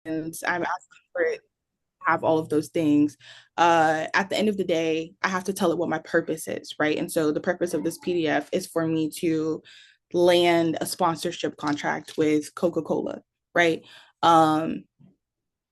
I'm asking for it to have all of those things. At the end of the day, I have to tell it what my purpose is, right? And so the purpose of this PDF is for me to land a sponsorship contract with Coca-Cola, right? Um,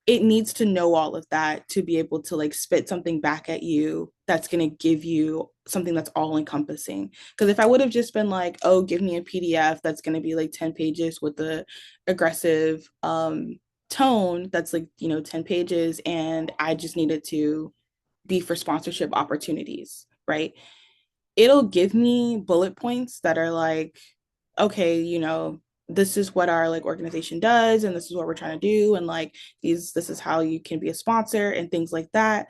it needs to know all of that to be able to like spit something back at you that's going to give you something that's all encompassing. Because if I would have just been like, oh, give me a PDF that's going to be like 10 pages with the aggressive tone that's like, 10 pages, and I just needed to be for sponsorship opportunities, right? It'll give me bullet points that are like, okay, this is what our like organization does, and this is what we're trying to do, and like this is how you can be a sponsor and things like that.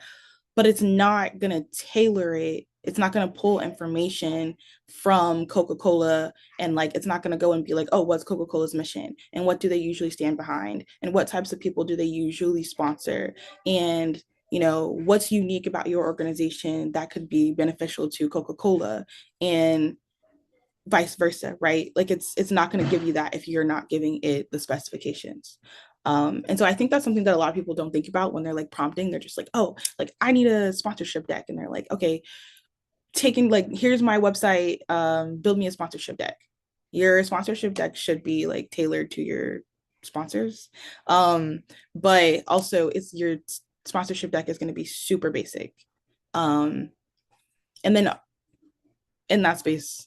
But it's not going to tailor it. It's not going to pull information from Coca-Cola, and like it's not going to go and be like, oh, what's Coca-Cola's mission and what do they usually stand behind and what types of people do they usually sponsor, and what's unique about your organization that could be beneficial to Coca-Cola, and vice versa, right? Like it's not going to give you that if you're not giving it the specifications. And so I think that's something that a lot of people don't think about when they're like prompting. They're just like, oh, like I need a sponsorship deck, and they're like, okay, taking like here's my website, build me a sponsorship deck. Your sponsorship deck should be like tailored to your sponsors, but also it's your sponsorship deck is going to be super basic. um, and then in that space,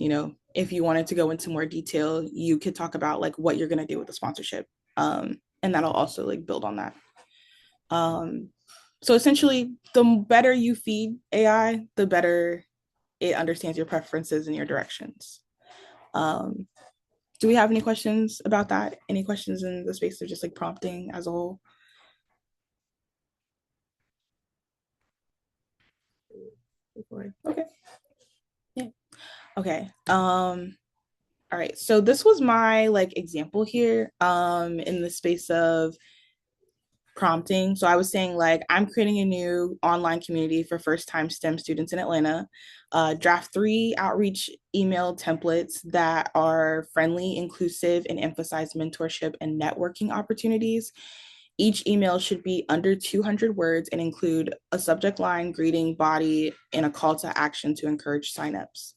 if you wanted to go into more detail, you could talk about like what you're going to do with the sponsorship. And that'll also like build on that. Um, so essentially, the better you feed AI, the better it understands your preferences and your directions. Um, do we have any questions about that? Any questions in the space of just like prompting as a whole? Okay. Yeah. Okay. All right. So this was my like example here in the space of prompting. So I was saying like I'm creating a new online community for first-time STEM students in Atlanta. Draft 3 outreach email templates that are friendly, inclusive, and emphasize mentorship and networking opportunities. Each email should be under 200 words and include a subject line, greeting, body, and a call to action to encourage signups.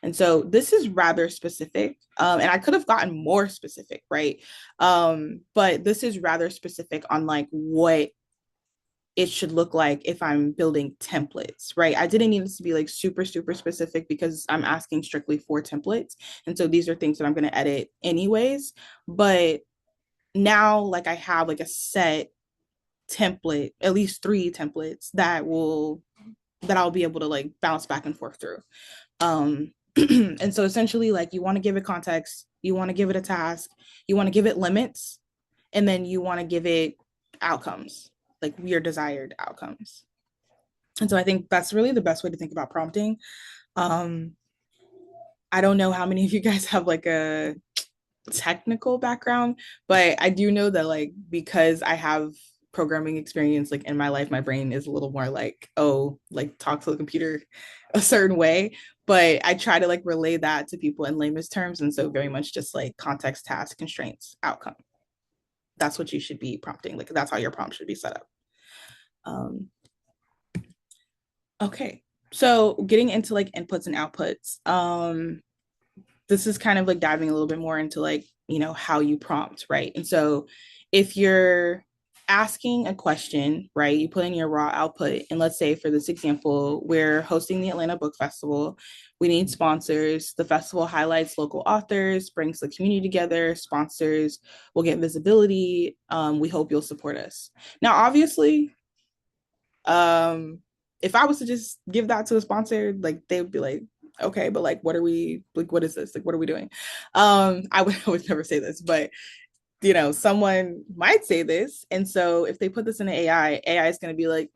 And so this is rather specific. And I could have gotten more specific, right? But this is rather specific on like what it should look like if I'm building templates, right? I didn't need this to be like super, super specific because I'm asking strictly for templates. And so these are things that I'm going to edit anyways. But now like I have like a set template, at least 3 templates that I'll be able to like bounce back and forth through. And so essentially like you want to give it context, you want to give it a task, you want to give it limits, and then you want to give it outcomes, like your desired outcomes. And so I think that's really the best way to think about prompting. um I don't know how many of you guys have like a technical background, but I do know that like because I have programming experience like in my life, my brain is a little more like, oh, like talk to the computer a certain way. But I try to like relay that to people in layman's terms. And so very much just like context, task, constraints, outcome. That's what you should be prompting. Like that's how your prompt should be set up. Um, okay. So getting into like inputs and outputs. This is kind of like diving a little bit more into like, how you prompt, right? And so if you're asking a question, right, you put in your raw output. And let's say for this example, we're hosting the Atlanta Book Festival. We need sponsors. The festival highlights local authors, brings the community together. Sponsors will get visibility. We hope you'll support us. Now, obviously, if I was to just give that to a sponsor, like they would be like, okay, but like what are we like what is this? Like what are we doing? I would never say this, but someone might say this. And so if they put this in an AI is going to be like,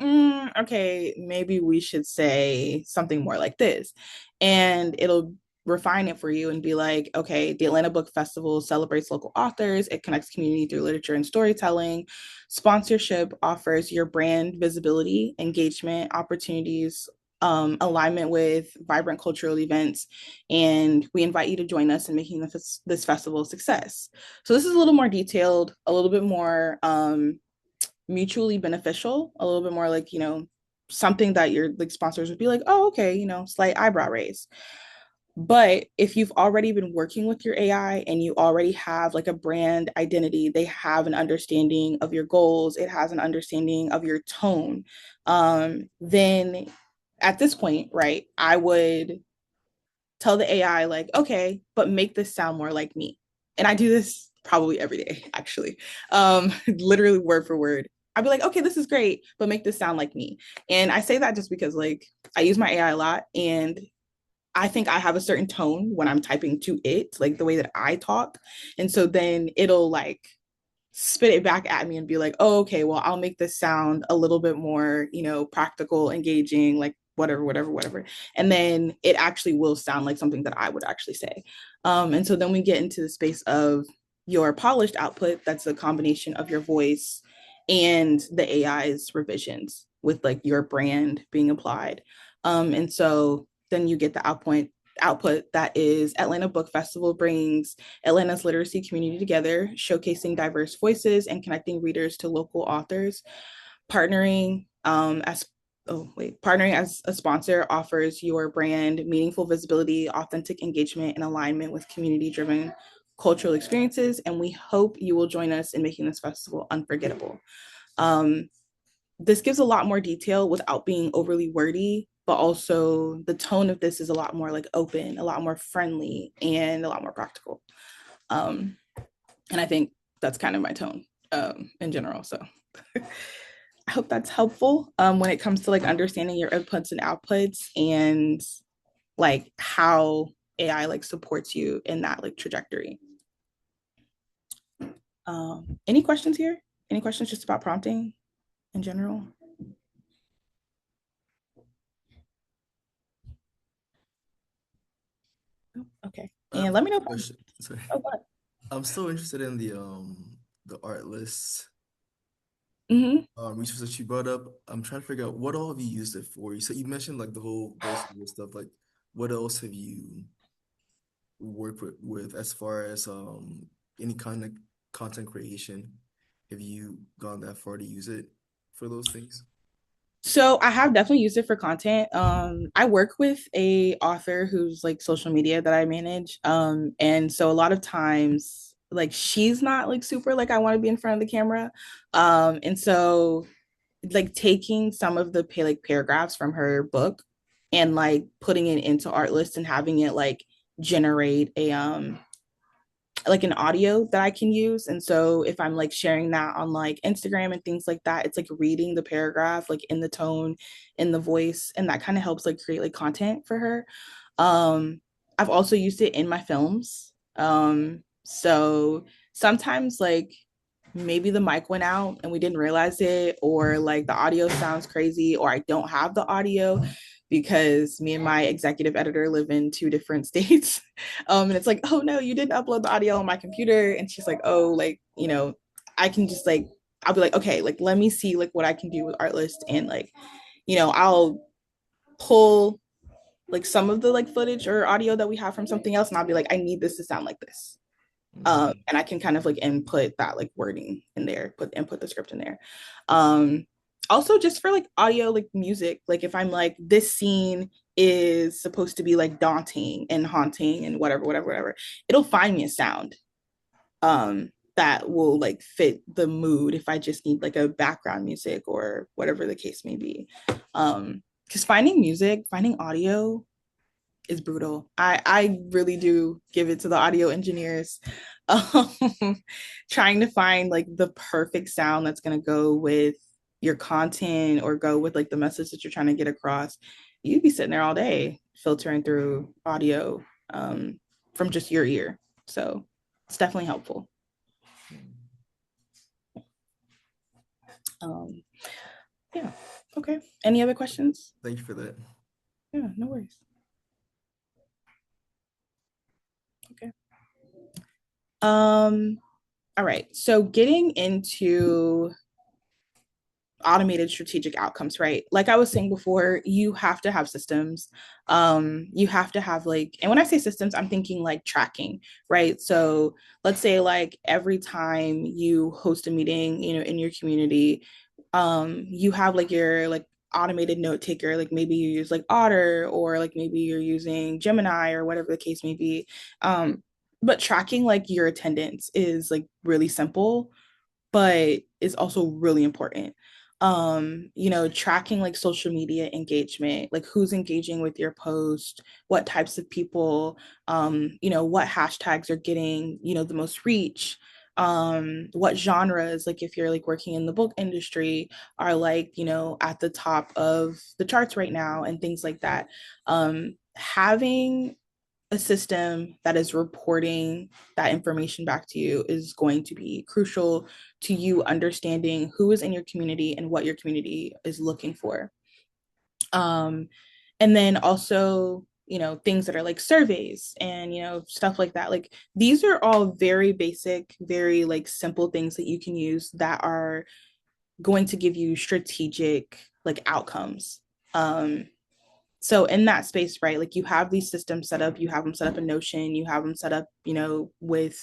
okay, maybe we should say something more like this. And it'll refine it for you and be like, okay, the Atlanta Book Festival celebrates local authors, it connects community through literature and storytelling. Sponsorship offers your brand visibility, engagement, opportunities, alignment with vibrant cultural events, and we invite you to join us in making this festival a success. So this is a little more detailed, a little bit more mutually beneficial, a little bit more like, something that your like sponsors would be like, oh, okay, slight eyebrow raise. But if you've already been working with your AI and you already have like a brand identity, they have an understanding of your goals, it has an understanding of your tone, then at this point, right, I would tell the AI, like, okay, but make this sound more like me. And I do this probably every day, actually, literally word for word. I'd be like, okay, this is great, but make this sound like me. And I say that just because, like, I use my AI a lot and I think I have a certain tone when I'm typing to it, like the way that I talk. And so then it'll like spit it back at me and be like, oh, okay, well, I'll make this sound a little bit more, practical, engaging, like whatever, whatever, whatever. And then it actually will sound like something that I would actually say. And so then we get into the space of your polished output. That's a combination of your voice and the AI's revisions with like your brand being applied. And so then you get the output that is Atlanta Book Festival brings Atlanta's literacy community together, showcasing diverse voices and connecting readers to local authors. Partnering partnering as a sponsor offers your brand meaningful visibility, authentic engagement, and alignment with community-driven cultural experiences. And we hope you will join us in making this festival unforgettable. Um, this gives a lot more detail without being overly wordy, but also the tone of this is a lot more like open, a lot more friendly, and a lot more practical. Um, and I think that's kind of my tone in general. So I hope that's helpful when it comes to like understanding your inputs and outputs and like how AI like supports you in that like trajectory. Any questions here? Any questions just about prompting in general? Oh, okay. I have And let me know a if I'm, question. Sorry. oh, what? I'm still interested in the art list Mm-hmm. resource that you brought up. I'm trying to figure out what all have you used it for. You said you mentioned like the whole voiceover stuff. Like, what else have you worked with as far as any kind of content creation? Have you gone that far to use it for those things? So I have definitely used it for content. I work with a author who's like social media that I manage. And so a lot of times like she's not like super like I want to be in front of the camera. And so like taking some of the like paragraphs from her book and like putting it into Artlist and having it like generate a like an audio that I can use. And so if I'm like sharing that on like Instagram and things like that, it's like reading the paragraph like in the tone, in the voice, and that kind of helps like create like content for her. Um, I've also used it in my films. So sometimes like maybe the mic went out and we didn't realize it, or like the audio sounds crazy, or I don't have the audio because me and my executive editor live in two different states. And it's like, oh no, you didn't upload the audio on my computer. And she's like, oh, like, I can just like, I'll be like, okay, like, let me see like what I can do with Artlist. And like, I'll pull like some of the like footage or audio that we have from something else. And I'll be like, I need this to sound like this. Mhm. And I can kind of like input that like wording in there, input the script in there. Um, Also just for like audio, like music, like if I'm like this scene is supposed to be like daunting and haunting and whatever, whatever, whatever, it'll find me a sound that will like fit the mood if I just need like a background music or whatever the case may be. Because finding music, finding audio is brutal. I really do give it to the audio engineers. Um, Trying to find like the perfect sound that's gonna go with your content or go with like the message that you're trying to get across. You'd be sitting there all day filtering through audio from just your ear. So it's definitely helpful. Um, yeah. Okay. Any other questions? Thank you for that. Yeah, no worries. Okay. All right. So getting into automated strategic outcomes, right? Like I was saying before, you have to have systems. You have to have like, and when I say systems, I'm thinking like tracking, right? So let's say like every time you host a meeting, you know, in your community, you have like your like automated note taker, like maybe you use like Otter or like maybe you're using Gemini or whatever the case may be. But tracking like your attendance is like really simple, but is also really important. You know, tracking like social media engagement, like who's engaging with your post, what types of people, you know, what hashtags are getting, you know, the most reach, what genres, like if you're like working in the book industry, are like, you know, at the top of the charts right now and things like that. Having a system that is reporting that information back to you is going to be crucial to you understanding who is in your community and what your community is looking for. Um, and then also, you know, things that are like surveys and, you know, stuff like that. Like these are all very basic, very like simple things that you can use that are going to give you strategic like outcomes. Um, so in that space, right, like you have these systems set up, you have them set up in Notion, you have them set up, you know, with,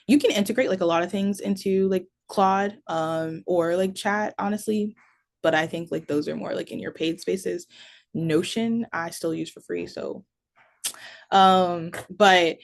you can integrate like a lot of things into like Claude, or like chat, honestly, but I think like those are more like in your paid spaces. Notion I still use for free, so but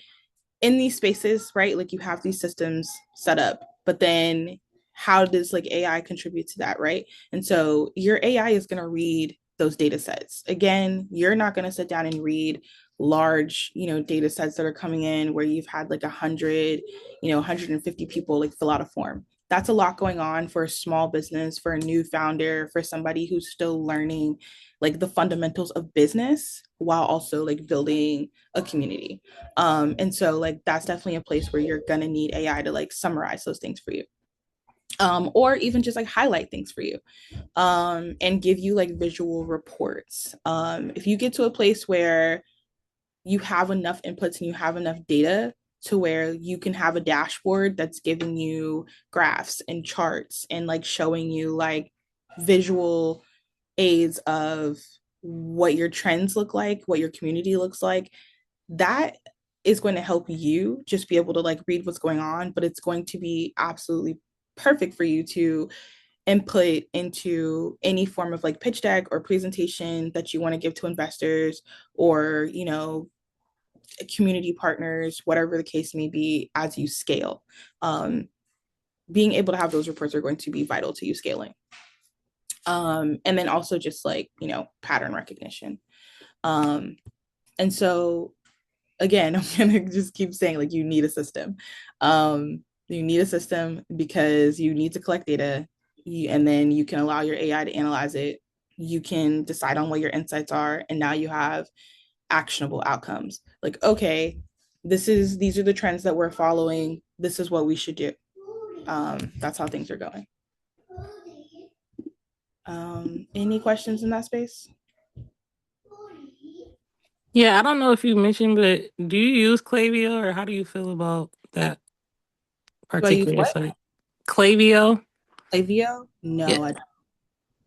in these spaces, right, like you have these systems set up, but then how does like AI contribute to that, right? And so your AI is going to read those data sets. Again, you're not going to sit down and read large, you know, data sets that are coming in where you've had like 100, you know, 150 people like fill out a form. That's a lot going on for a small business, for a new founder, for somebody who's still learning like the fundamentals of business while also like building a community. And so like that's definitely a place where you're gonna need AI to like summarize those things for you. Or even just like highlight things for you, and give you like visual reports. If you get to a place where you have enough inputs and you have enough data to where you can have a dashboard that's giving you graphs and charts and like showing you like visual aids of what your trends look like, what your community looks like, that is going to help you just be able to like read what's going on, but it's going to be absolutely perfect for you to input into any form of like pitch deck or presentation that you want to give to investors or, you know, community partners, whatever the case may be, as you scale. Being able to have those reports are going to be vital to you scaling. And then also just like, you know, pattern recognition. Um, and so again, I'm gonna just keep saying like you need a system. You need a system because you need to collect data, and then you can allow your AI to analyze it. You can decide on what your insights are, and now you have actionable outcomes. Like, okay, these are the trends that we're following. This is what we should do. That's how things are going. Any questions in that space? Yeah, I don't know if you mentioned, but do you use Clavio or how do you feel about that Do I use particular what? site? Clavio? Avio? Yeah. No, I don't.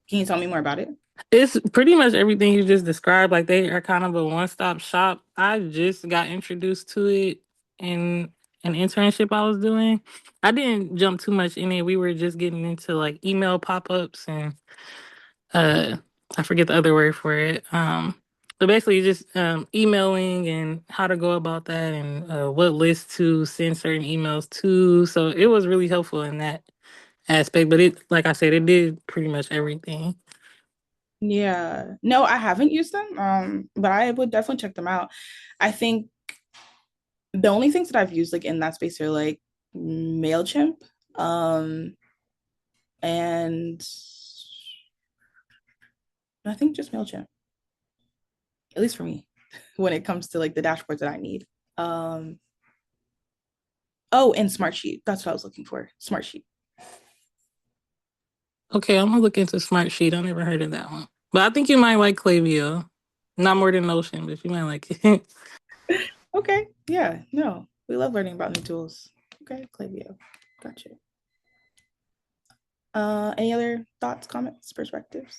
Can you tell me more about it? It's pretty much everything you just described. Like they are kind of a one-stop shop. I just got introduced to it in an internship I was doing. I didn't jump too much in it. We were just getting into like email pop-ups and uh I forget the other word for it. But basically just emailing and how to go about that and what list to send certain emails to. So it was really helpful in that aspect. But it, like I said, it did pretty much everything. Yeah. No, I haven't used them. But I would definitely check them out. I think the only things that I've used like in that space are like MailChimp, and I think just MailChimp, at least for me, when it comes to like the dashboards that I need. Um, oh, and Smartsheet. That's what I was looking for. Smartsheet. Okay, I'm gonna look into Smartsheet. I never heard of that one. But I think you might like Clavio. Not more than Notion, but you might like it. Okay. Yeah. No, we love learning about new tools. Okay, Clavio. Gotcha. Any other thoughts, comments, perspectives,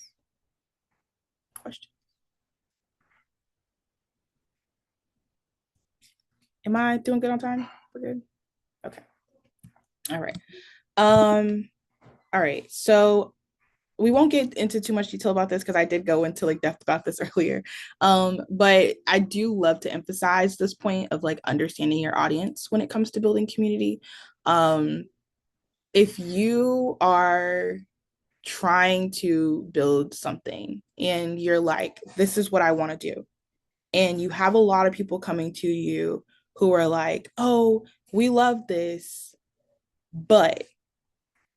questions? Am I doing good on time? We're good. Okay. All right. All right. So we won't get into too much detail about this because I did go into like depth about this earlier. But I do love to emphasize this point of like understanding your audience when it comes to building community. Um, if you are trying to build something and you're like, this is what I want to do, and you have a lot of people coming to you who are like, oh, we love this, but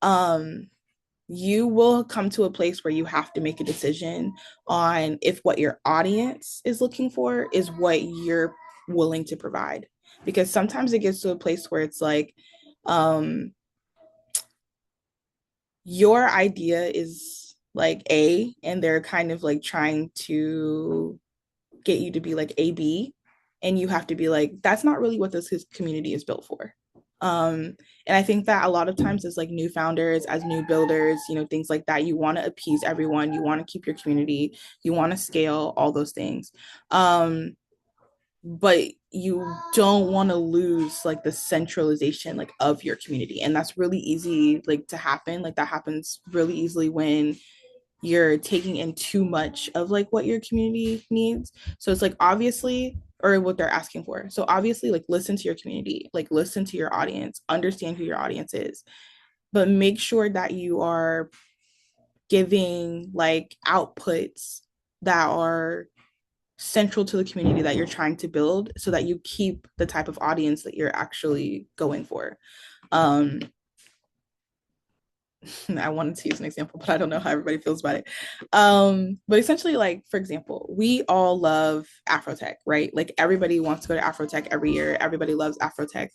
um you will come to a place where you have to make a decision on if what your audience is looking for is what you're willing to provide. Because sometimes it gets to a place where it's like, um, your idea is like A, and they're kind of like trying to get you to be like AB, and you have to be like, that's not really what this community is built for. Um, and I think that a lot of times as like new founders, as new builders, things like that, you want to appease everyone, you want to keep your community, you want to scale all those things. But you don't want to lose like the centralization like of your community. And that's really easy like to happen. Like that happens really easily when you're taking in too much of like what your community needs. So it's like obviously, or what they're asking for. So obviously, like listen to your community, like listen to your audience, understand who your audience is, but make sure that you are giving like outputs that are central to the community that you're trying to build so that you keep the type of audience that you're actually going for. Um, I wanted to use an example, but I don't know how everybody feels about it. But essentially, like, for example, we all love Afrotech, right? Like everybody wants to go to Afrotech every year. Everybody loves Afrotech.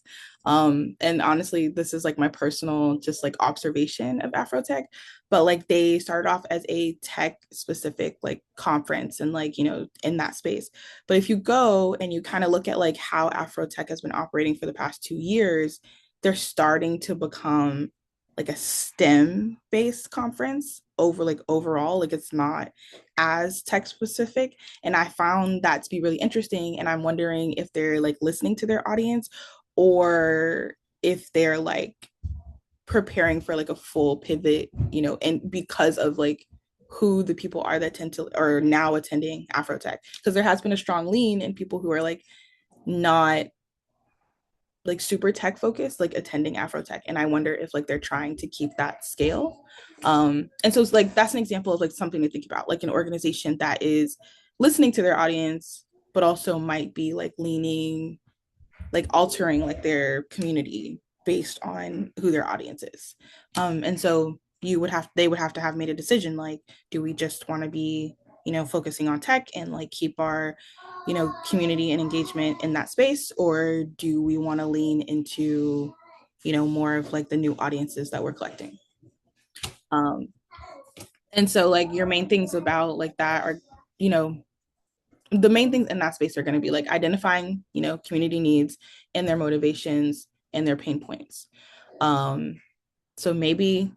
And honestly, this is like my personal just like observation of Afrotech. But like they started off as a tech specific like conference and like, in that space. But if you go and you kind of look at like how Afrotech has been operating for the past 2 years, they're starting to become like a STEM based conference over like overall, like it's not as tech specific. And I found that to be really interesting. And I'm wondering if they're like listening to their audience or if they're like preparing for like a full pivot, and because of like who the people are that tend to are now attending Afrotech. Because there has been a strong lean in people who are like not like super tech focused, like attending Afrotech. And I wonder if like they're trying to keep that scale. And so it's like that's an example of like something to think about, like an organization that is listening to their audience, but also might be like leaning, like altering like their community based on who their audience is. And so they would have to have made a decision like, do we just want to be, focusing on tech and like keep our, community and engagement in that space, or do we want to lean into, more of like the new audiences that we're collecting? Um, and so like your main things about like that are, you know, the main things in that space are going to be like identifying, community needs and their motivations and their pain points. Um, so maybe,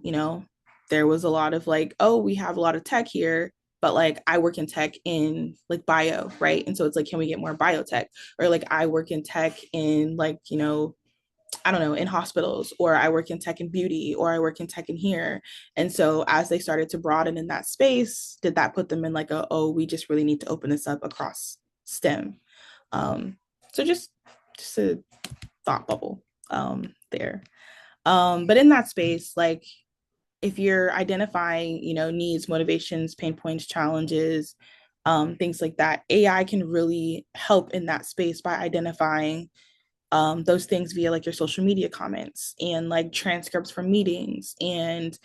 there was a lot of like, oh, we have a lot of tech here, but like I work in tech in like bio, right? And so it's like, can we get more biotech? Or like I work in tech in like, I don't know, in hospitals, or I work in tech and beauty, or I work in tech in here. And so as they started to broaden in that space, did that put them in like oh, we just really need to open this up across STEM? So just a thought bubble there. But in that space, like if you're identifying, needs, motivations, pain points, challenges, things like that, AI can really help in that space by identifying those things via like your social media comments and like transcripts from meetings and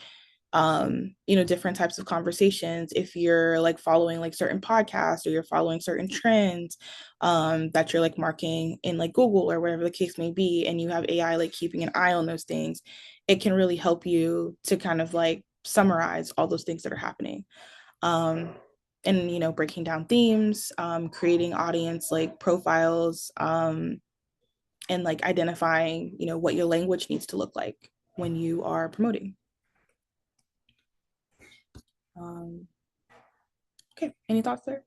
different types of conversations. If you're like following like certain podcasts or you're following certain trends that you're like marking in like Google or whatever the case may be, and you have AI like keeping an eye on those things, it can really help you to kind of like summarize all those things that are happening. um, and breaking down themes, creating audience like profiles, and like identifying what your language needs to look like when you are promoting. Um, okay, any thoughts there?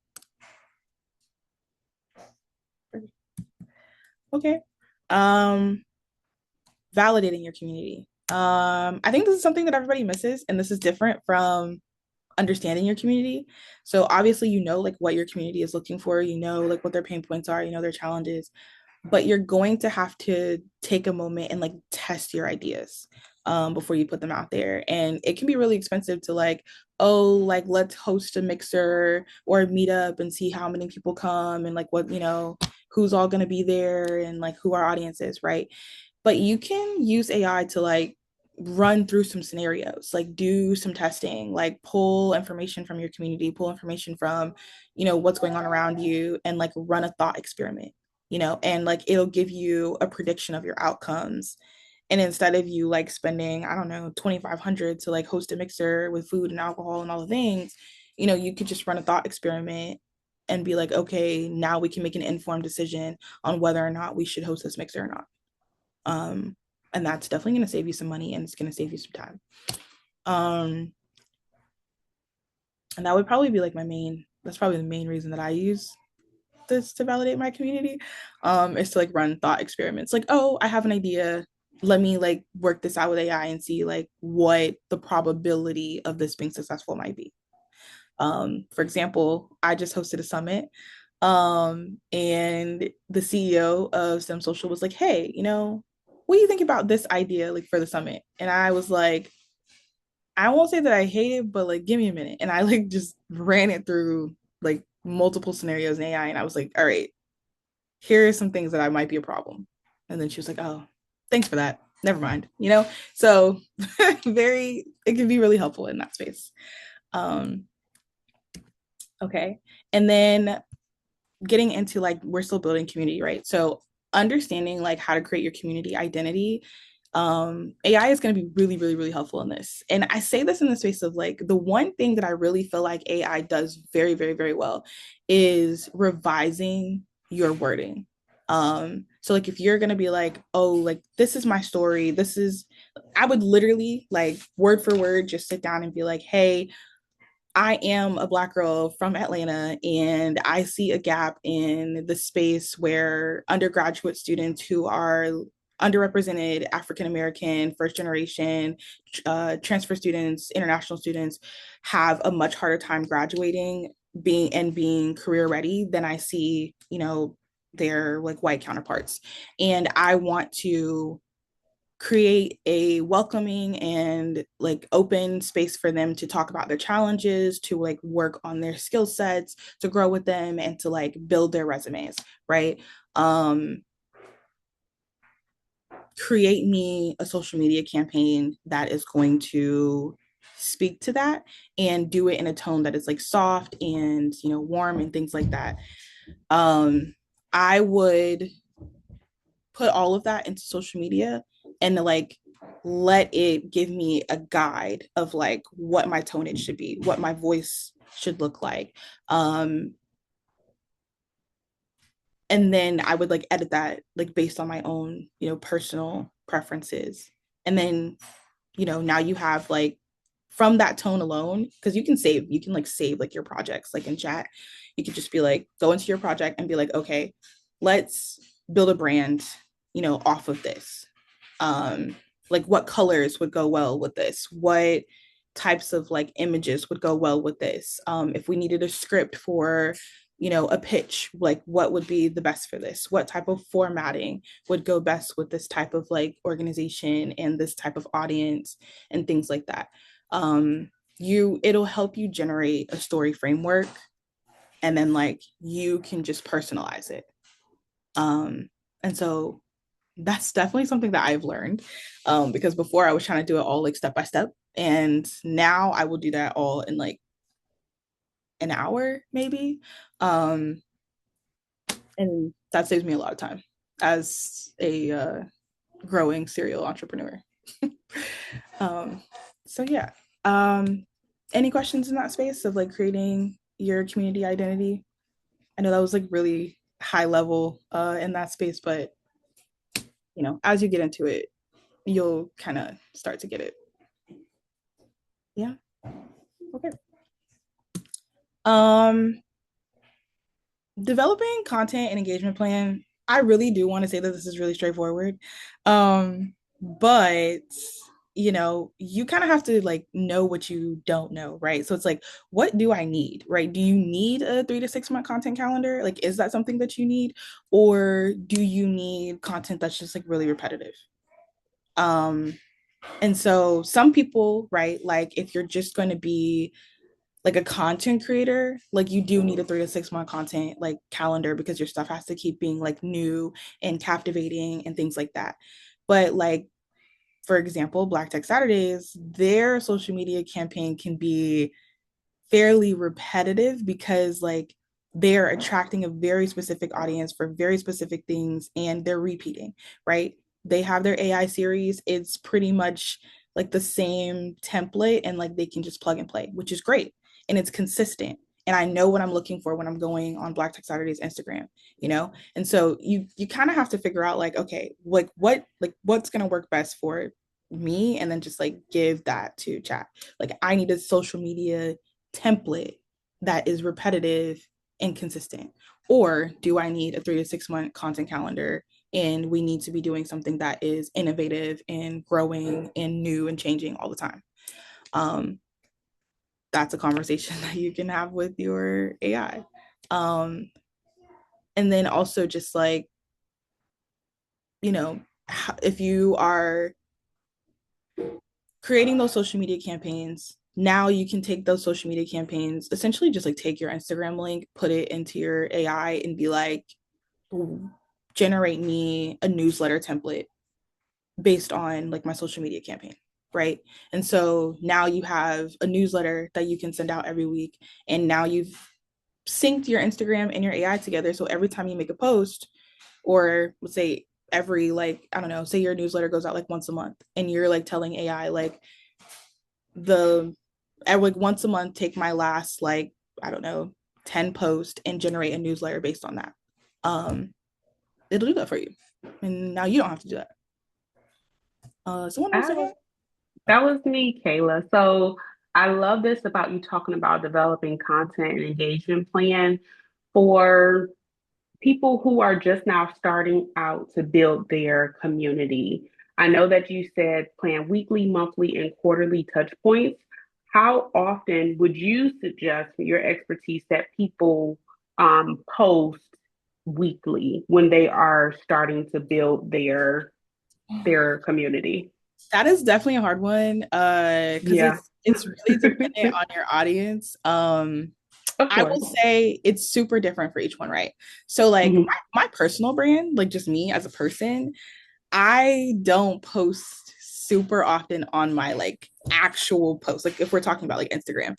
Okay. Um, Validating your community. I think this is something that everybody misses, and this is different from understanding your community. So obviously, you know, like what your community is looking for, you know, like what their pain points are, you know, their challenges, but you're going to have to take a moment and like test your ideas before you put them out there. And it can be really expensive to like, oh, like let's host a mixer or a meetup and see how many people come and like what, you know, who's all going to be there and like who our audience is, right? But you can use AI to like run through some scenarios, like do some testing, like pull information from your community, pull information from, you know, what's going on around you and like run a thought experiment, you know, and like it'll give you a prediction of your outcomes. And instead of you like spending, I don't know, 2,500 to like host a mixer with food and alcohol and all the things, you know, you could just run a thought experiment and be like, okay, now we can make an informed decision on whether or not we should host this mixer or not. Um, and that's definitely going to save you some money and it's going to save you some time. Um, and that would probably be like that's probably the main reason that I use this to validate my community, is to like run thought experiments. Like, oh, I have an idea. Let me like work this out with AI and see like what the probability of this being successful might be. For example, I just hosted a summit, and the CEO of STEM Social was like, hey, you know, what do you think about this idea like for the summit? And I was like, I won't say that I hate it, but like give me a minute. And I like just ran it through like multiple scenarios in AI and I was like, all right, here are some things that I might be a problem. And then she was like, oh, thanks for that. Never mind, you know? So it can be really helpful in that space. Um, okay. And then getting into like we're still building community, right? So understanding like how to create your community identity, AI is going to be really really really helpful in this. And I say this in the space of like the one thing that I really feel like AI does very very very well is revising your wording. So like if you're going to be like, oh, like this is my story, this is, I would literally like word for word just sit down and be like, hey, I am a Black girl from Atlanta, and I see a gap in the space where undergraduate students who are underrepresented, African American, first generation, transfer students, international students have a much harder time graduating, being career ready than I see, you know, their like white counterparts. And I want to create a welcoming and like open space for them to talk about their challenges, to like work on their skill sets, to grow with them and to like build their resumes, right? Create me a social media campaign that is going to speak to that and do it in a tone that is like soft and, you know, warm and things like that. I would put all of that into social media and like let it give me a guide of like what my tonnage should be, what my voice should look like. And then I would like edit that like based on my own, you know, personal preferences. And then, you know, now you have like from that tone alone, because you can like save like your projects like in chat. You could just be like, go into your project and be like, okay, let's build a brand, you know, off of this. Um, like what colors would go well with this? What types of like images would go well with this? If we needed a script for, you know, a pitch, like what would be the best for this? What type of formatting would go best with this type of like organization and this type of audience and things like that. It'll help you generate a story framework, and then like you can just personalize it. And so that's definitely something that I've learned, because before I was trying to do it all like step by step, and now I will do that all in like an hour maybe. um, and that saves me a lot of time as a growing serial entrepreneur. um, so yeah. Any questions in that space of like creating your community identity? I know that was like really high level in that space, but you know, as you get into it, you'll kind of start to get it. Yeah. Okay. Um, Developing content and engagement plan, I really do want to say that this is really straightforward. But you kind of have to like know what you don't know, right? So it's like, what do I need, right? Do you need a 3 to 6 month content calendar? Like, is that something that you need? Or do you need content that's just like really repetitive? Um, and so some people, right, like if you're just going to be like a content creator, like you do need a 3 to 6 month content like calendar because your stuff has to keep being like new and captivating and things like that. But like, for example, Black Tech Saturdays, their social media campaign can be fairly repetitive because like they're attracting a very specific audience for very specific things and they're repeating, right? They have their AI series. It's pretty much like the same template and like they can just plug and play, which is great. And it's consistent. And I know what I'm looking for when I'm going on Black Tech Saturdays Instagram, you know? And so you kind of have to figure out like, okay, what's gonna work best for me and then just like give that to chat. Like I need a social media template that is repetitive and consistent? Or do I need a 3 to 6 month content calendar and we need to be doing something that is innovative and growing and new and changing all the time? Um, that's a conversation that you can have with your AI. Um, and then also just like, you know, if you are creating those social media campaigns, now you can take those social media campaigns, essentially just like take your Instagram link, put it into your AI and be like, generate me a newsletter template based on like my social media campaign, right? And so now you have a newsletter that you can send out every week. And now you've synced your Instagram and your AI together. So every time you make a post, or let's say every like, I don't know, say your newsletter goes out like once a month and you're like telling AI like the at like once a month take my last like, I don't know, 10 posts and generate a newsletter based on that. Um it'll do that for you. And now you don't have to do that. Someone else say I, hi. that was me, Kayla. So I love this about you talking about developing content and engagement plan for people who are just now starting out to build their community. I know that you said plan weekly, monthly, and quarterly touch points. How often would you suggest for your expertise that people post weekly when they are starting to build their community? That is definitely a hard one. Because Yeah, it's really dependent on your audience. of I course. will say it's super different for each one, right? So like Mhm. my personal brand, like just me as a person, I don't post super often on my like actual post. Like if we're talking about like Instagram.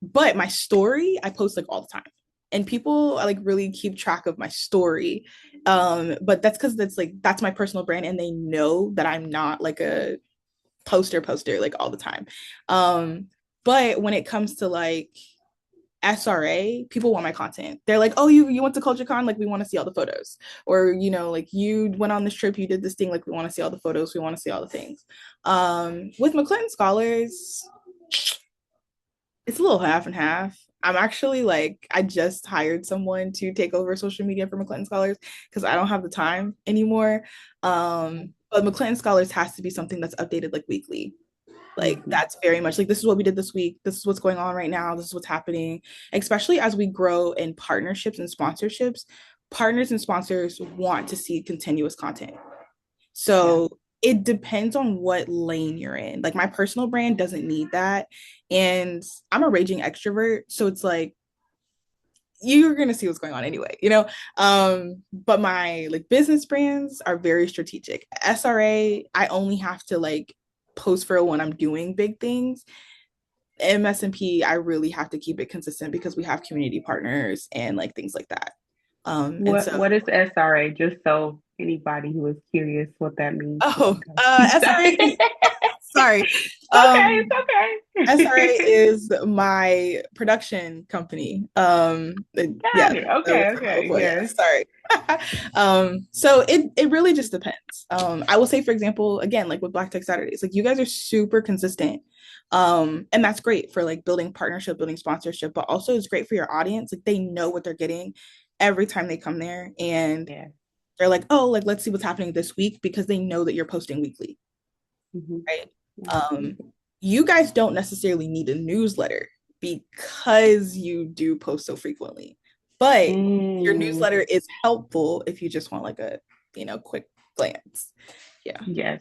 But my story, I post like all the time. And people like really keep track of my story. But that's because that's my personal brand and they know that I'm not like a poster like all the time. Um, but when it comes to like SRA, people want my content. They're like, "Oh, you went to CultureCon, like we want to see all the photos." Or, like you went on this trip, you did this thing, like we want to see all the photos, we want to see all the things. With McClinton Scholars, it's a little half and half. I'm actually like, I just hired someone to take over social media for McClinton Scholars because I don't have the time anymore. But McClinton Scholars has to be something that's updated like weekly. Like Mhm. that's very much like this is what we did this week. This is what's going on right now. This is what's happening. Especially as we grow in partnerships and sponsorships, partners and sponsors want to see continuous content. Yeah. So it depends on what lane you're in. Like my personal brand doesn't need that. And I'm a raging extrovert. So it's like you're gonna see what's going on anyway. But my like business brands are very strategic. SRA, I only have to like post for when I'm doing big things. MSMP, I really have to keep it consistent because we have community partners and like things like that. And What so what is SRA? Just so anybody who is curious what that means. oh, I'm SRA is sorry. Sorry. Okay, it's SRA okay. is my production company. Yeah, Got it. so Okay, for okay, yeah, yes. sorry. So it really just depends. I will say, for example, again, like with Black Tech Saturdays, like you guys are super consistent. And that's great for like building partnership, building sponsorship, but also it's great for your audience. Like they know what they're getting every time they come there, and Yeah. they're like, oh, like let's see what's happening this week because they know that you're posting weekly, Mm-hmm. right? Yeah. You guys don't necessarily need a newsletter because you do post so frequently, but your Mm, newsletter is helpful if you just want like a quick glance. Yeah, yes.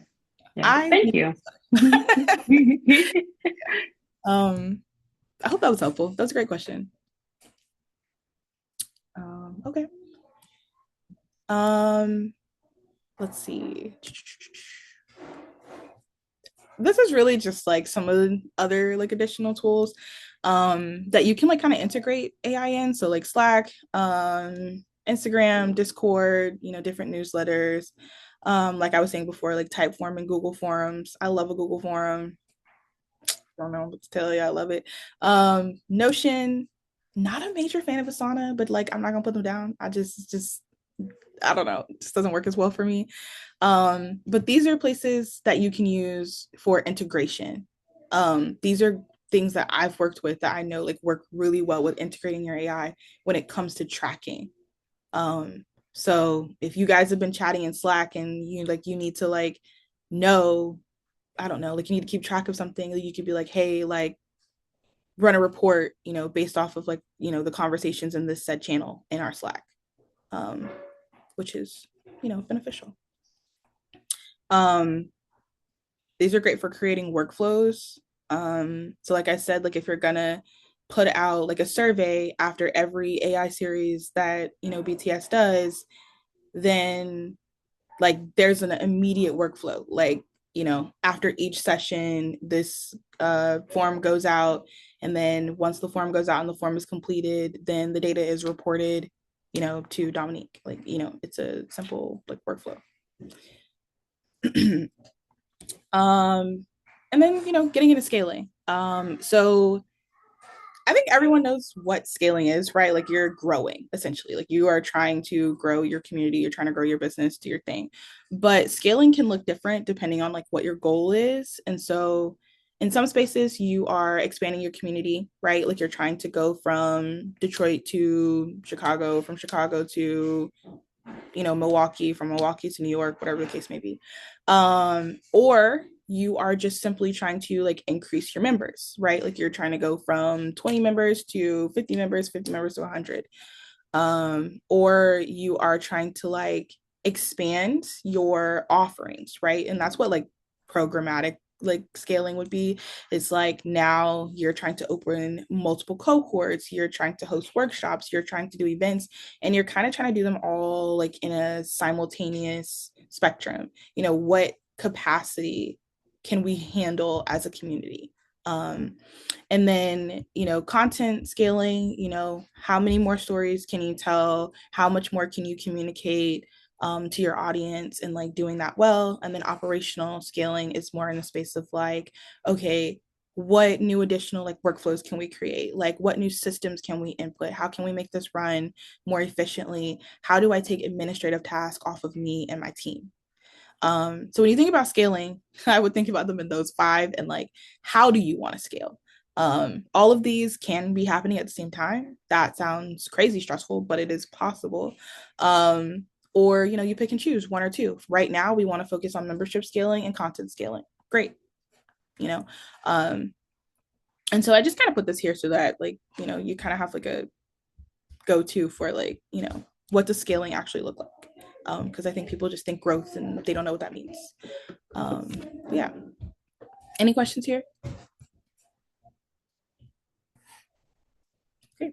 Yes. I Thank you. um I hope that was helpful. That's a great question. Okay. um let's see. This is really just like some of the other like additional tools that you can like kind of integrate AI in. So like Slack, Instagram, Discord, different newsletters. Like I was saying before, like Typeform and Google Forums. I love a Google Forum. Don't know what to tell you. I love it. Notion, not a major fan of Asana, but like I'm not gonna put them down. I just I don't know, it just doesn't work as well for me. But these are places that you can use for integration. These are things that I've worked with that I know like work really well with integrating your AI when it comes to tracking. So if you guys have been chatting in Slack and you need to like know, I don't know, like you need to keep track of something, you could be like, hey, like run a report, based off of like, the conversations in this said channel in our Slack. Um, which is, beneficial. Um, these are great for creating workflows. So like I said, like if you're gonna put out like a survey after every AI series that, BTS does, then like there's an immediate workflow. Like, after each session, this form goes out. And then once the form goes out and the form is completed, then the data is reported, to Dominique. Like, it's a simple like workflow. And then, getting into scaling. So I think everyone knows what scaling is, right? Like you're growing essentially, like you are trying to grow your community, you're trying to grow your business, do your thing. But scaling can look different depending on like what your goal is. And so in some spaces, you are expanding your community, right? Like you're trying to go from Detroit to Chicago, from Chicago to Milwaukee, from Milwaukee to New York, whatever the case may be. Or you are just simply trying to like increase your members, right? Like you're trying to go from 20 members to 50 members, 50 members to 100. Or you are trying to like expand your offerings, right? And that's what like programmatic like scaling would be. It's like now you're trying to open multiple cohorts, you're trying to host workshops, you're trying to do events, and you're kind of trying to do them all like in a simultaneous spectrum. What capacity can we handle as a community? And then, content scaling, how many more stories can you tell? How much more can you communicate to your audience, and like doing that well? And then operational scaling is more in the space of like, okay, what new additional like workflows can we create? Like what new systems can we input? How can we make this run more efficiently? How do I take administrative tasks off of me and my team? So when you think about scaling, I would think about them in those five, and like, how do you want to scale? All of these can be happening at the same time. That sounds crazy stressful, but it is possible. Or, you pick and choose one or two. Right now, we want to focus on membership scaling and content scaling. Great. You know, um, and so I just kind of put this here so that like, you kind of have like a go-to for like, what does scaling actually look like? Because I think people just think growth and they don't know what that means. Um, yeah. Any questions here? Okay.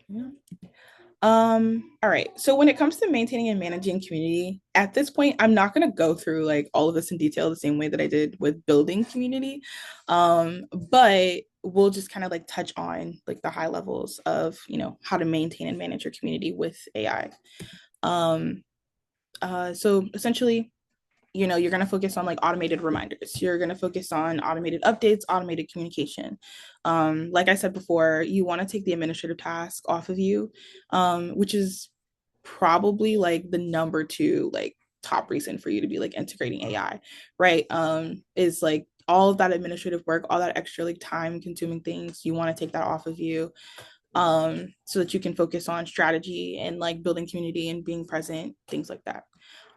Yeah. All right. So when it comes to maintaining and managing community, at this point, I'm not going to go through like all of this in detail the same way that I did with building community. But we'll just kind of like touch on like the high levels of, how to maintain and manage your community with AI. So essentially, you're going to focus on like automated reminders. You're going to focus on automated updates, automated communication. Like I said before, you want to take the administrative task off of you, which is probably like the number two, like top reason for you to be like integrating AI, right? Is like all of that administrative work, all that extra like time consuming things, you want to take that off of you, so that you can focus on strategy and like building community and being present, things like that.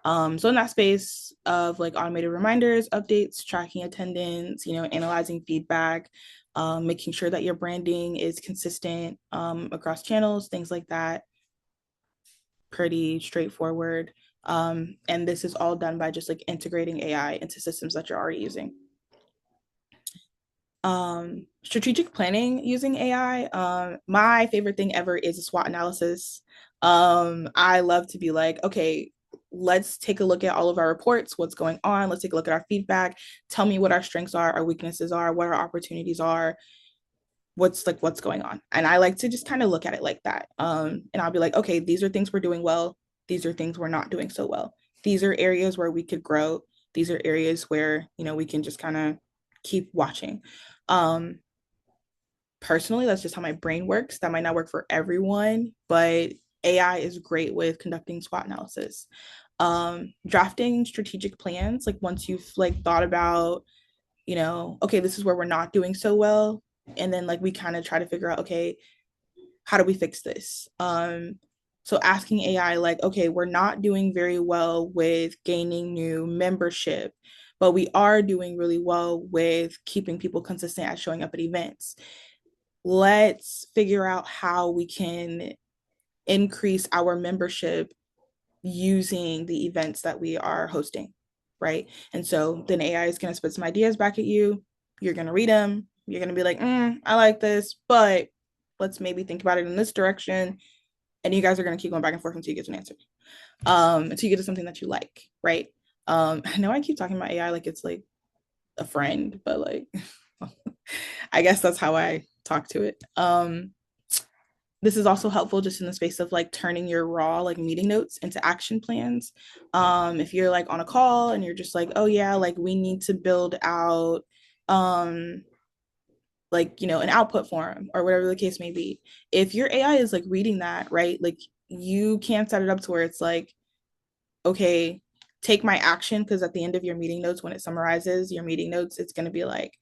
So in that space of like automated reminders, updates, tracking attendance, analyzing feedback, making sure that your branding is consistent across channels, things like that. Pretty straightforward. And this is all done by just like integrating AI into systems that you're already using. Strategic planning using AI. My favorite thing ever is a SWOT analysis. I love to be like, okay, let's take a look at all of our reports, what's going on. Let's take a look at our feedback. Tell me what our strengths are, our weaknesses are, what our opportunities are, what's going on. And I like to just kind of look at it like that. And I'll be like, okay, these are things we're doing well. These are things we're not doing so well. These are areas where we could grow. These are areas where, we can just kind of keep watching. Personally, that's just how my brain works. That might not work for everyone, but AI is great with conducting SWOT analysis. Drafting strategic plans, like once you've like thought about, okay, this is where we're not doing so well. And then like we kind of try to figure out, okay, how do we fix this? So asking AI, like, okay, we're not doing very well with gaining new membership, but we are doing really well with keeping people consistent at showing up at events. Let's figure out how we can increase our membership using the events that we are hosting, right? And so then AI is going to spit some ideas back at you. You're going to read them. You're going to be like, I like this, but let's maybe think about it in this direction. And you guys are going to keep going back and forth until you get an answer, until you get to something that you like, right? I know I keep talking about AI like it's like a friend, but like, I guess that's how I talk to it. This is also helpful just in the space of like turning your raw like meeting notes into action plans. If you're like on a call and you're just like, oh yeah, like we need to build out like an output form or whatever the case may be. If your AI is like reading that, right, like you can set it up to where it's like, okay, take my action, because at the end of your meeting notes, when it summarizes your meeting notes, it's going to be like,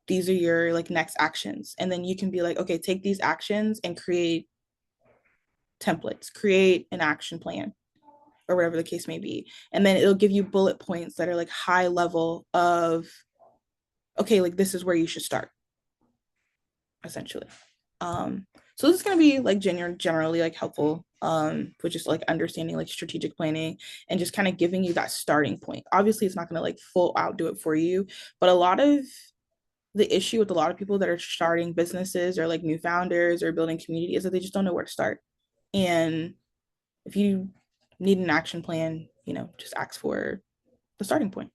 these are your like next actions. And then you can be like, okay, take these actions and create templates, create an action plan or whatever the case may be. And then it'll give you bullet points that are like high level of, okay, like this is where you should start, essentially. So this is going to be like generally like helpful for just like understanding like strategic planning and just kind of giving you that starting point. Obviously, it's not going to like full out do it for you, but a lot of the issue with a lot of people that are starting businesses or like new founders or building community is that they just don't know where to start. And if you need an action plan, just ask for the starting point.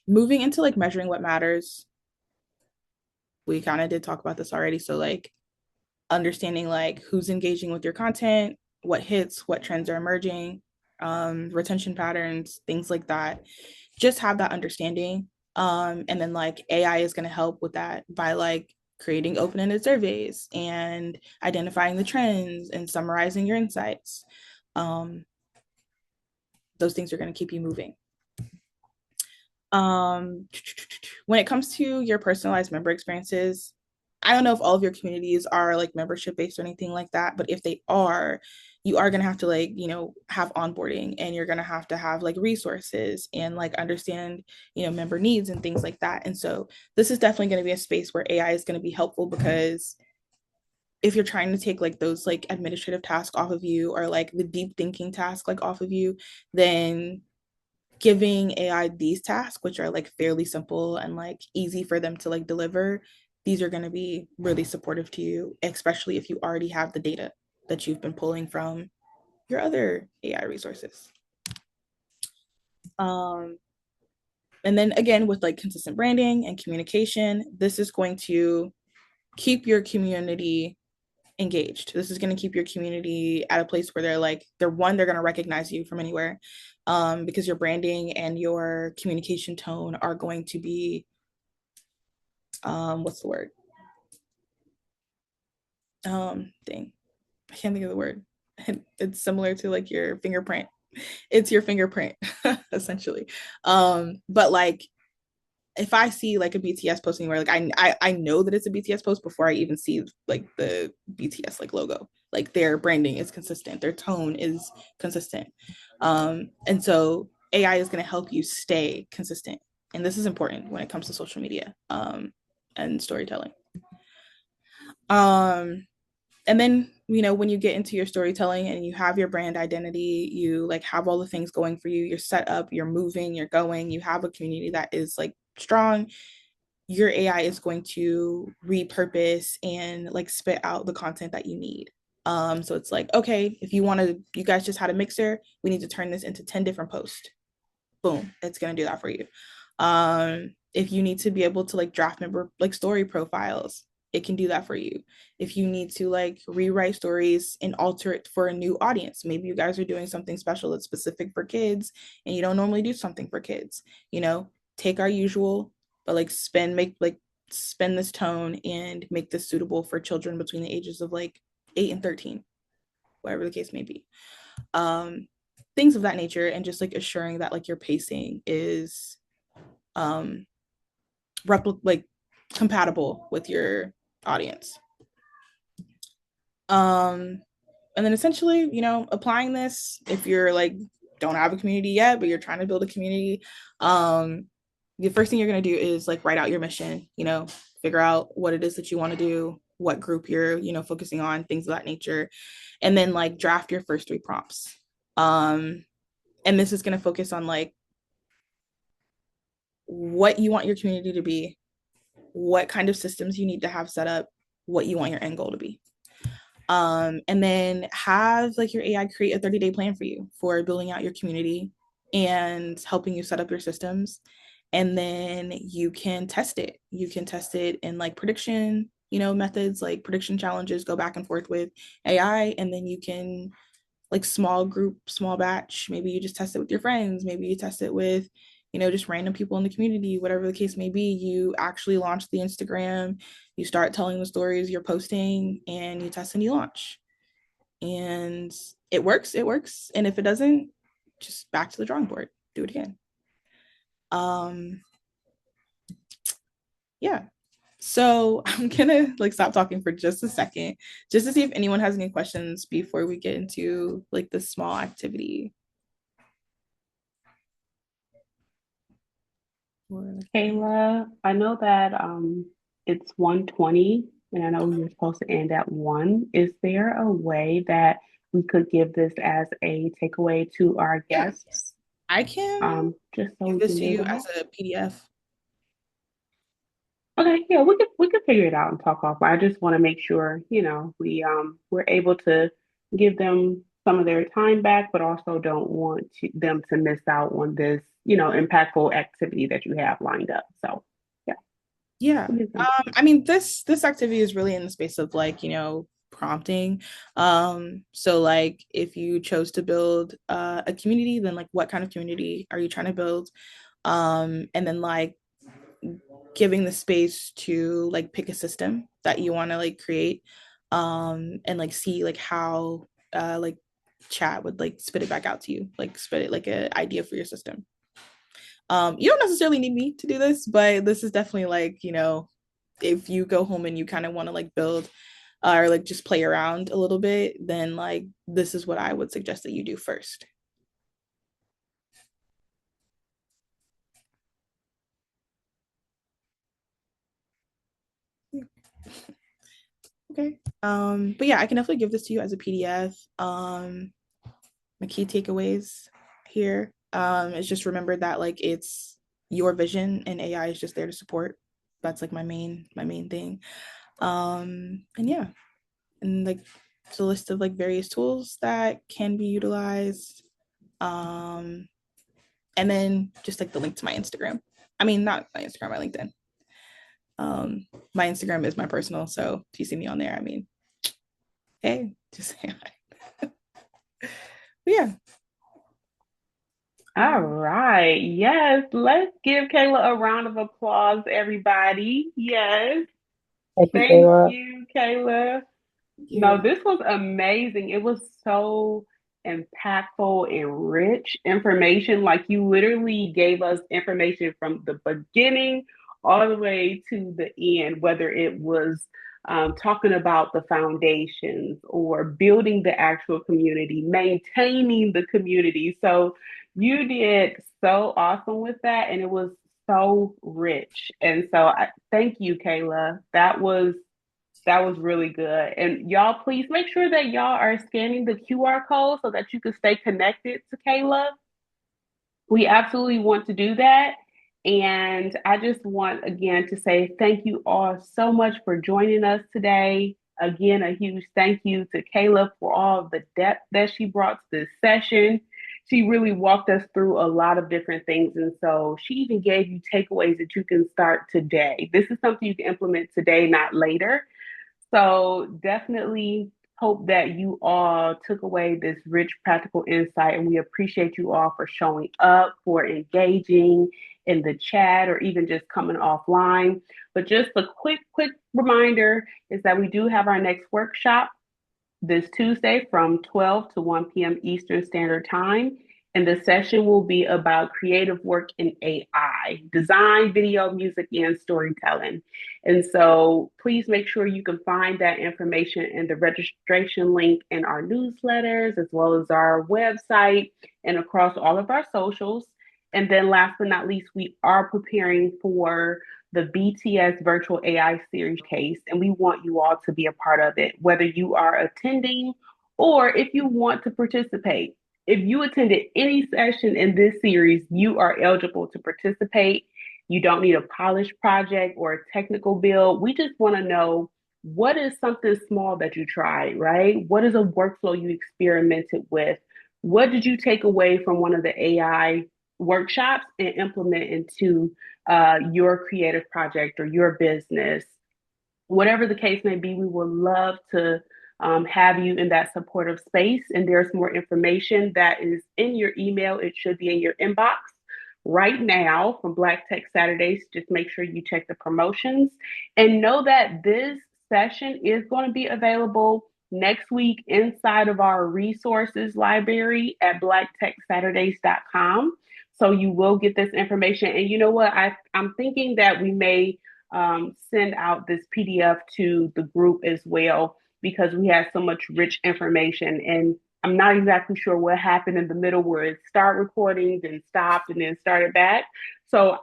Moving into like measuring what matters. We kind of did talk about this already. So like understanding like who's engaging with your content, what hits, what trends are emerging, retention patterns, things like that. Just have that understanding. And then like AI is going to help with that by like creating open-ended surveys and identifying the trends and summarizing your insights. Those things are going to keep you moving. When it comes to your personalized member experiences, I don't know if all of your communities are like membership based or anything like that, but if they are, you are going to have to like, have onboarding, and you're going to have like resources and like understand, member needs and things like that. And so this is definitely going to be a space where AI is going to be helpful, because if you're trying to take like those like administrative tasks off of you, or like the deep thinking task like off of you, then giving AI these tasks, which are like fairly simple and like easy for them to like deliver, these are going to be really supportive to you, especially if you already have the data that you've been pulling from your other AI resources. And then again, with like consistent branding and communication, this is going to keep your community engaged. This is going to keep your community at a place where they're going to recognize you from anywhere, because your branding and your communication tone are going to be, what's the word? Dang, I can't think of the word. It's similar to like your fingerprint. It's your fingerprint, essentially. But like if I see like a BTS post anywhere, like I know that it's a BTS post before I even see like the BTS like logo. Like their branding is consistent, their tone is consistent. And so AI is going to help you stay consistent. And this is important when it comes to social media, and storytelling. And then, when you get into your storytelling and you have your brand identity, you like have all the things going for you, you're set up, you're moving, you're going, you have a community that is like strong, your AI is going to repurpose and like spit out the content that you need. So it's like, okay, if you guys just had a mixer, we need to turn this into 10 different posts. Boom, it's going to do that for you. If you need to be able to like draft member like story profiles, it can do that for you. If you need to like rewrite stories and alter it for a new audience, maybe you guys are doing something special that's specific for kids and you don't normally do something for kids, take our usual, but like spend this tone and make this suitable for children between the ages of like 8 and 13, whatever the case may be. Things of that nature, and just like assuring that like your pacing is like compatible with your audience. And then essentially, applying this, if you're like don't have a community yet but you're trying to build a community, the first thing you're going to do is like write out your mission, figure out what it is that you want to do, what group you're focusing on, things of that nature, and then like draft your first 3 prompts. And this is going to focus on like what you want your community to be, what kind of systems you need to have set up, what you want your end goal to be. And then have like your AI create a 30-day plan for you for building out your community and helping you set up your systems. And then you can test it. You can test it in like prediction, methods, like prediction challenges, go back and forth with AI. And then you can like small group, small batch. Maybe you just test it with your friends. Maybe you test it with, just random people in the community, whatever the case may be. You actually launch the Instagram, you start telling the stories you're posting, and you test and you launch. And it works. And if it doesn't, just back to the drawing board, do it again. Yeah. So I'm gonna like stop talking for just a second, just to see if anyone has any questions before we get into like the small activity. Kayla, I know that it's 1:20 and I know you're supposed to end at 1. Is there a way that we could give this as a takeaway to our guests? I can Just so give we this can to move you ahead. as a PDF. Okay, yeah, we could figure it out and talk off. I just want to make sure, we're able to give them some of their time back, but also don't want them to miss out on this, impactful activity that you have lined up. So, yeah. Yeah. I mean, this activity is really in the space of like, prompting. So like if you chose to build a community, then like what kind of community are you trying to build? And then like giving the space to like pick a system that you want to like create, and like see like how like chat would like spit it back out to you, like spit it like an idea for your system. You don't necessarily need me to do this, but this is definitely like, if you go home and you kind of want to like build or like just play around a little bit, then like this is what I would suggest that you do first. Okay. But yeah, I can definitely give this to you as a PDF. My key takeaways here is just remember that like it's your vision and AI is just there to support. That's like my main thing. And yeah, and like it's a list of like various tools that can be utilized. And then just like the link to my Instagram. I mean, not my Instagram, my LinkedIn. My Instagram is my personal, so if you see me on there, I mean, hey, just say hi. Yeah. All right. Yes. Let's give Kayla a round of applause, everybody. Yes. Thank you, Thank Kayla. you, Kayla. Thank No, you. this was amazing. It was so impactful and rich information. Like you literally gave us information from the beginning all the way to the end, whether it was talking about the foundations or building the actual community, maintaining the community. So you did so awesome with that, and it was so rich. And so thank you, Kayla. That was really good. And y'all, please make sure that y'all are scanning the QR code so that you can stay connected to Kayla. We absolutely want to do that. And I just want again to say thank you all so much for joining us today. Again, a huge thank you to Kayla for all of the depth that she brought to this session. She really walked us through a lot of different things. And so she even gave you takeaways that you can start today. This is something you can implement today, not later. So definitely hope that you all took away this rich practical insight, and we appreciate you all for showing up, for engaging in the chat, or even just coming offline. But just a quick reminder is that we do have our next workshop this Tuesday from 12 to 1 p.m. Eastern Standard Time. And the session will be about creative work in AI, design, video, music, and storytelling. And so please make sure you can find that information in the registration link in our newsletters, as well as our website and across all of our socials. And then last but not least, we are preparing for the BTS Virtual AI Series case, and we want you all to be a part of it, whether you are attending or if you want to participate. If you attended any session in this series, you are eligible to participate. You don't need a polished project or a technical build. We just want to know what is something small that you tried, right? What is a workflow you experimented with? What did you take away from one of the AI workshops and implement into your creative project or your business? Whatever the case may be, we would love to have you in that supportive space. And there's more information that is in your email. It should be in your inbox right now from Black Tech Saturdays. Just make sure you check the promotions and know that this session is going to be available next week inside of our resources library at blacktechsaturdays.com. So you will get this information. And you know what? I'm thinking that we may send out this PDF to the group as well, because we have so much rich information. And I'm not exactly sure what happened in the middle where it started recording, then stopped, and then started back. So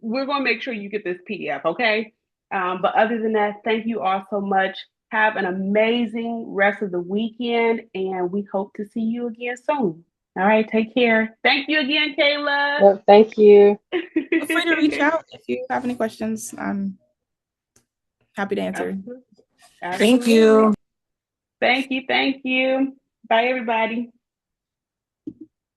we're going to make sure you get this PDF, okay? But other than that, thank you all so much. Have an amazing rest of the weekend, and we hope to see you again soon. All right, take care. Thank you again, Kayla. Well, thank you. Feel free to reach out if you have any questions. I'm happy to answer. Absolutely. Thank you. Thank you. Thank you. Bye, everybody.